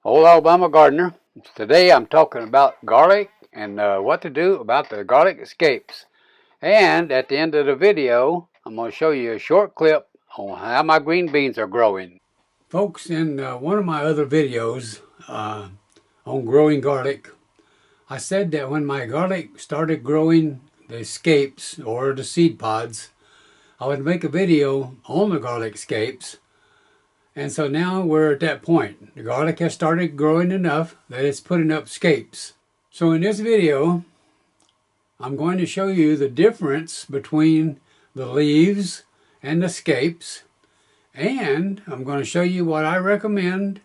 Old Alabama gardener. Today I'm talking about garlic and what to do about the garlic escapes. And at the end of the video, I'm going to show you a short clip on how my green beans are growing. Folks, in one of my other videos on growing garlic, I said that when my garlic started growing the scapes or the seed pods, I would make a video on the garlic scapes. And so now we're at that point. The garlic has started growing enough that it's putting up scapes. So in this video, I'm going to show you the difference between the leaves and the scapes. And I'm going to show you what I recommend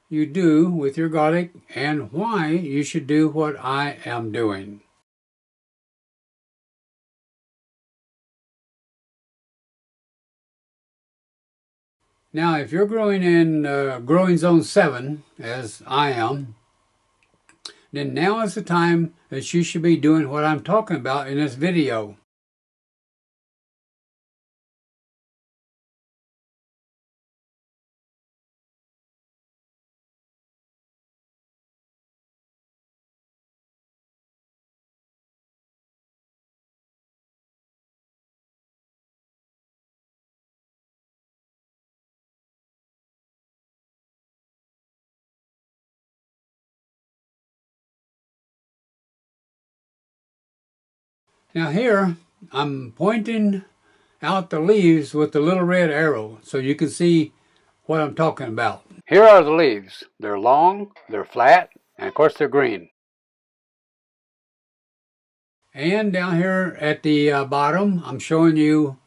you do with your garlic and why you should do what I am doing. Now, if you're growing in growing zone 7, as I am, then now is the time that you should be doing what I'm talking about in this video. Now here, I'm pointing out the leaves with the little red arrow so you can see what I'm talking about. Here are the leaves. They're long, they're flat, and of course they're green. And down here at the bottom, I'm showing you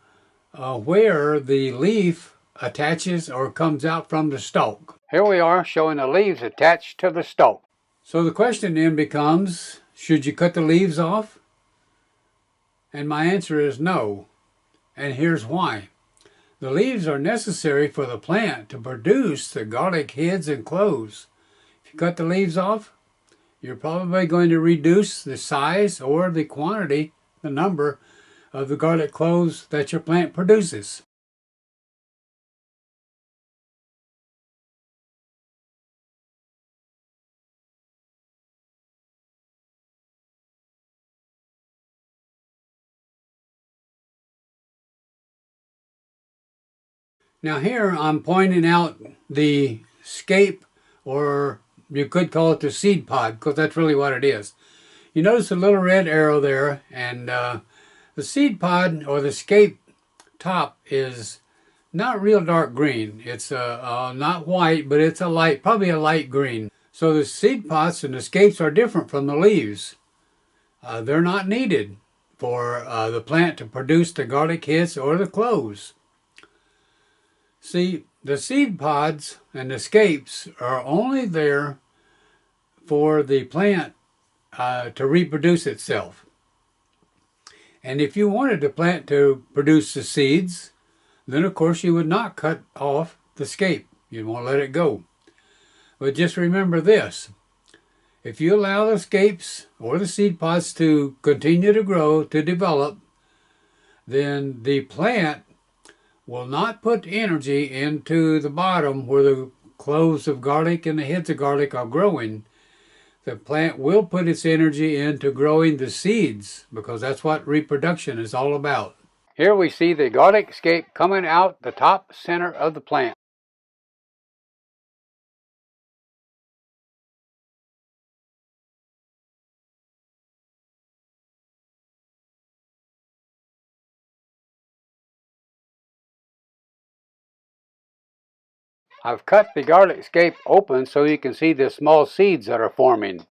where the leaf attaches or comes out from the stalk. Here we are showing the leaves attached to the stalk. So the question then becomes, should you cut the leaves off? And my answer is no. And here's why. The leaves are necessary for the plant to produce the garlic heads and cloves. If you cut the leaves off, you're probably going to reduce the size or the quantity, the number of the garlic cloves that your plant produces. Now here I'm pointing out the scape, or you could call it the seed pod, because that's really what it is. You notice the little red arrow there, and the seed pod or the scape top is not real dark green. It's not white, but it's probably a light green. So the seed pods and the scapes are different from the leaves. They're not needed for the plant to produce the garlic heads or the cloves. See, the seed pods and the scapes are only there for the plant to reproduce itself. And if you wanted the plant to produce the seeds, then of course you would not cut off the scape. You'd want to let it go. But just remember this. If you allow the scapes or the seed pods to continue to grow, to develop, then the plant will not put energy into the bottom where the cloves of garlic and the heads of garlic are growing. The plant will put its energy into growing the seeds, because that's what reproduction is all about. Here we see the garlic scape coming out the top center of the plant. I've cut the garlic scape open so you can see the small seeds that are forming.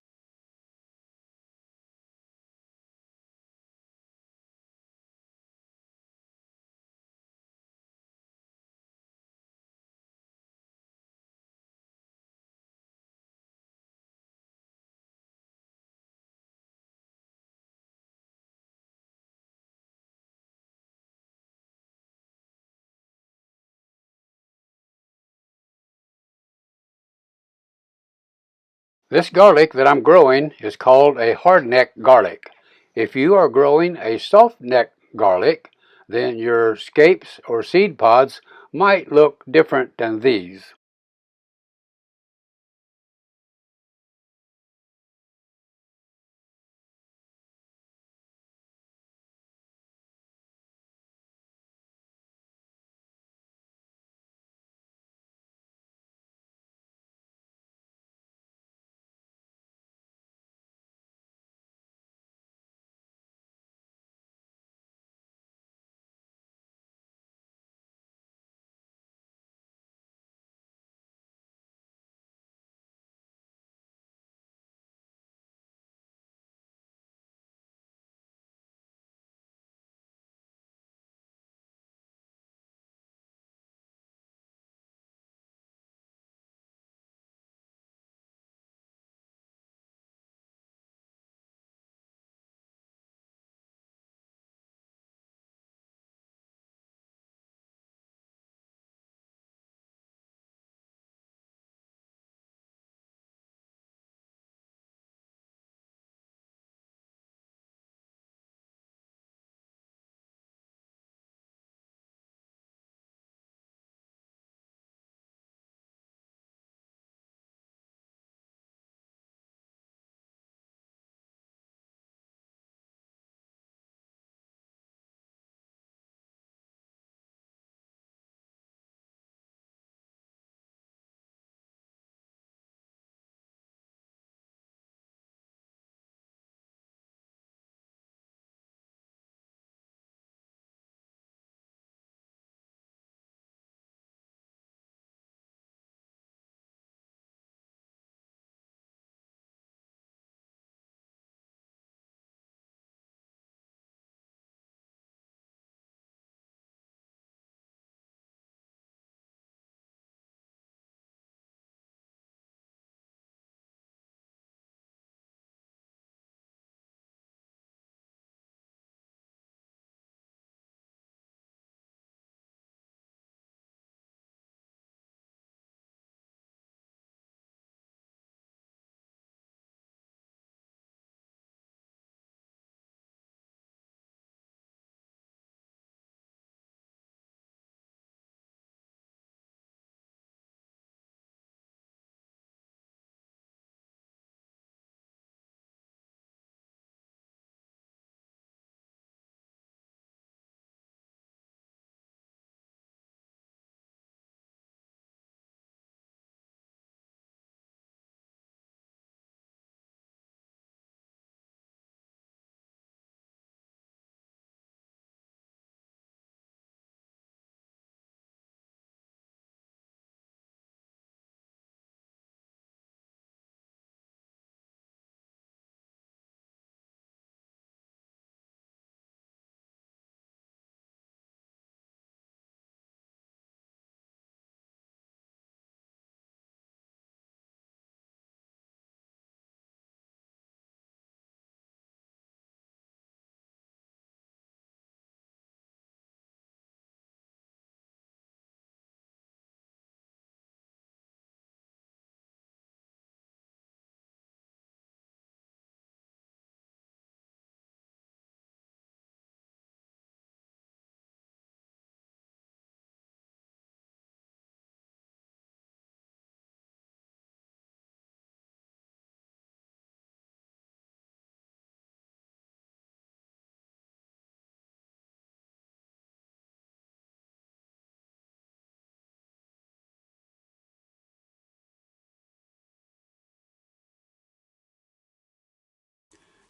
This garlic that I'm growing is called a hardneck garlic. If you are growing a soft-neck garlic, then your scapes or seed pods might look different than these.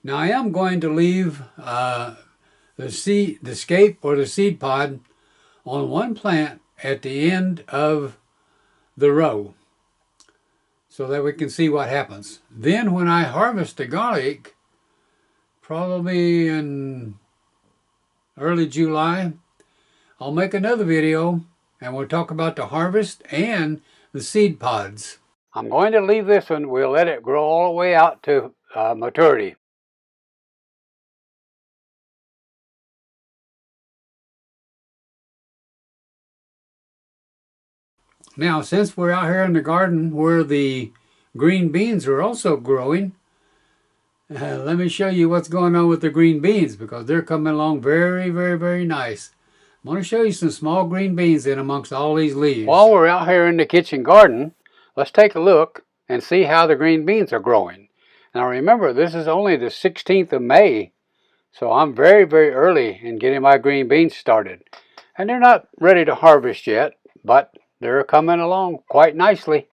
Now I am going to leave the scape or the seed pod on one plant at the end of the row so that we can see what happens. Then when I harvest the garlic, probably in early July, I'll make another video and we'll talk about the harvest and the seed pods. I'm going to leave this one. We'll let it grow all the way out to maturity. Now, since we're out here in the garden where the green beans are also growing, let me show you what's going on with the green beans because they're coming along very, very, very nice. I'm going to show you some small green beans in amongst all these leaves. While we're out here in the kitchen garden, let's take a look and see how the green beans are growing. Now remember, this is only the 16th of May, so I'm very, very early in getting my green beans started. And they're not ready to harvest yet, but they're coming along quite nicely.